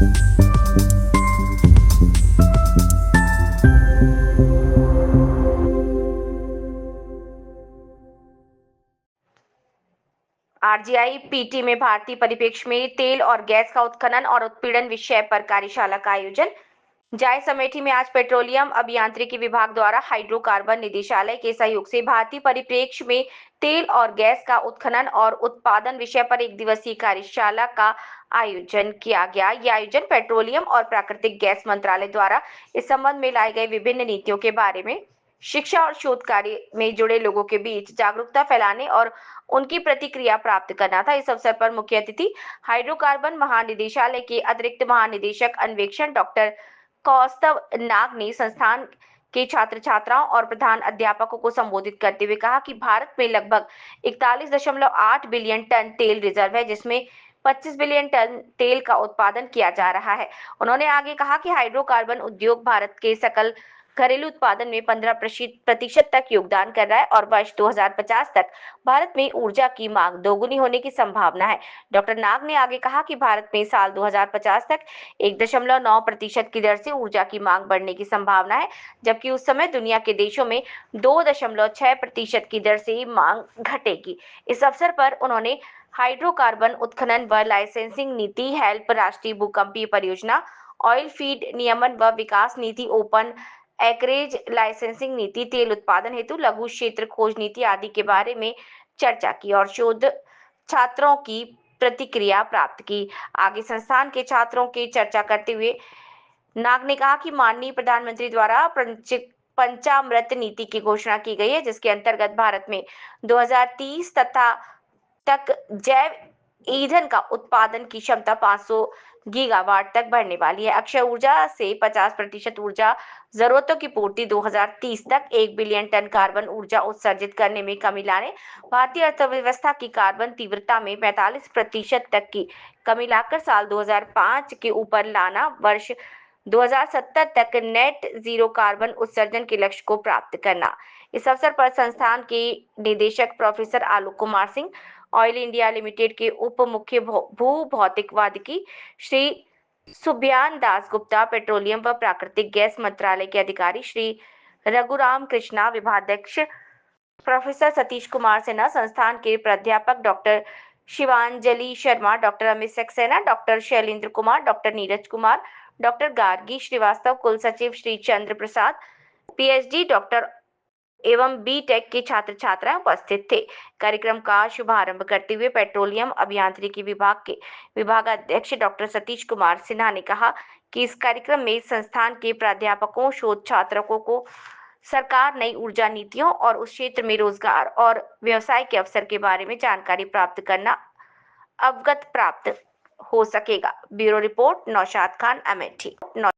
RGI PT में भारतीय परिप्रेक्ष्य में तेल और गैस का उत्खनन और उत्पीड़न विषय पर कार्यशाला का आयोजन। जायस अमेठी में आज पेट्रोलियम अभियांत्रिकी विभाग द्वारा हाइड्रोकार्बन निदेशालय के सहयोग से भारतीय परिप्रेक्ष्य में तेल और गैस का उत्खनन और उत्पादन विषय पर एक दिवसीय कार्यशाला का आयोजन किया गया। यह आयोजन पेट्रोलियम और प्राकृतिक गैस मंत्रालय द्वारा इस संबंध में लाई गई विभिन्न नीतियों के बारे में शिक्षा और शोध कार्य में जुड़े लोगों के बीच जागरूकता फैलाने और उनकी प्रतिक्रिया प्राप्त करना था। इस अवसर पर मुख्य अतिथि हाइड्रोकार्बन महानिदेशालय के अतिरिक्त महानिदेशक अन्वेषण डॉक्टर कौस्तव नाग ने संस्थान के छात्र छात्राओं और प्रधान अध्यापकों को संबोधित करते हुए कहा कि भारत में लगभग 41.8 बिलियन टन तेल रिजर्व है, जिसमें 25 बिलियन टन तेल का उत्पादन किया जा रहा है। उन्होंने आगे कहा कि हाइड्रोकार्बन उद्योग भारत के सकल घरेलू उत्पादन में 15% तक योगदान कर रहा है और वर्ष 2050 तक भारत में ऊर्जा की मांग दोगुनी होने की संभावना है। डॉक्टर नाग ने आगे कहा कि भारत में साल 2050 तक 1.9% की दर से ऊर्जा की मांग बढ़ने की संभावना है, जबकि उस समय दुनिया के देशों में 2.6% की दर से मांग घटेगी। इस अवसर पर उन्होंने हाइड्रोकार्बन उत्खनन व लाइसेंसिंग नीति, हेल्प राष्ट्रीय भूकंपीय परियोजना, ऑयल फीड नियमन व विकास नीति, ओपन एकरेज लाइसेंसिंग नीति, तेल उत्पादन हेतु लघु क्षेत्र खोज नीति आदि के बारे में चर्चा की और शोध छात्रों की प्रतिक्रिया प्राप्त की। आगे संस्थान के छात्रों की चर्चा करते हुए नाग ने कहा कि माननीय प्रधानमंत्री द्वारा पंचामृत नीति की घोषणा की गई है, जिसके अंतर्गत भारत में 2030 तक जैव ईंधन का उत्पादन की क्षमता 500 गीगावाट तक बढ़ने वाली है। अक्षय ऊर्जा से 50% ऊर्जा जरूरतों की पूर्ति, 2030 तक 1 बिलियन टन कार्बन ऊर्जा उत्सर्जित करने में कमी लाने, भारतीय अर्थव्यवस्था की कार्बन तीव्रता में 45% तक की कमी लाकर साल 2005 के ऊपर लाना, वर्ष 2070 तक नेट जीरो कार्बन उत्सर्जन के लक्ष्य को प्राप्त करना। इस अवसर पर संस्थान के निदेशक professor Alok Kumar Singh, Oil India Limited के उप मुख्य भू भौतिकवादिकी श्री सुबियान दास गुप्ता, पेट्रोलियम व प्राकृतिक गैस मंत्रालय के अधिकारी श्री रघुराम कृष्णा, विभागाध्यक्ष प्रोफेसर सतीश कुमार सिन्हा, संस्थान के प्राध्यापक doctor Shivanjali Sharma, doctor Amit Saxena, doctor Shailendra Kumar, doctor Neeraj Kumar, doctor Gargi Srivastava, कुल सचिव श्री चंद्र प्रसाद, पीएचडी डॉक्टर एवं बी.टेक के छात्र छात्राएं उपस्थित थे। कार्यक्रम का शुभारंभ करते हुए पेट्रोलियम अभियांत्रिकी विभाग के विभागाध्यक्ष डॉक्टर सतीश कुमार सिन्हा ने कहा कि इस कार्यक्रम में संस्थान के प्राध्यापकों, शोध छात्रों को सरकार नई ऊर्जा नीतियों और उस क्षेत्र में रोजगार और व्यवसाय के अवसर के बारे में जानकारी प्राप्त करना अवगत प्राप्त हो सकेगा। Bureau report, Naushad Khan, Amethi.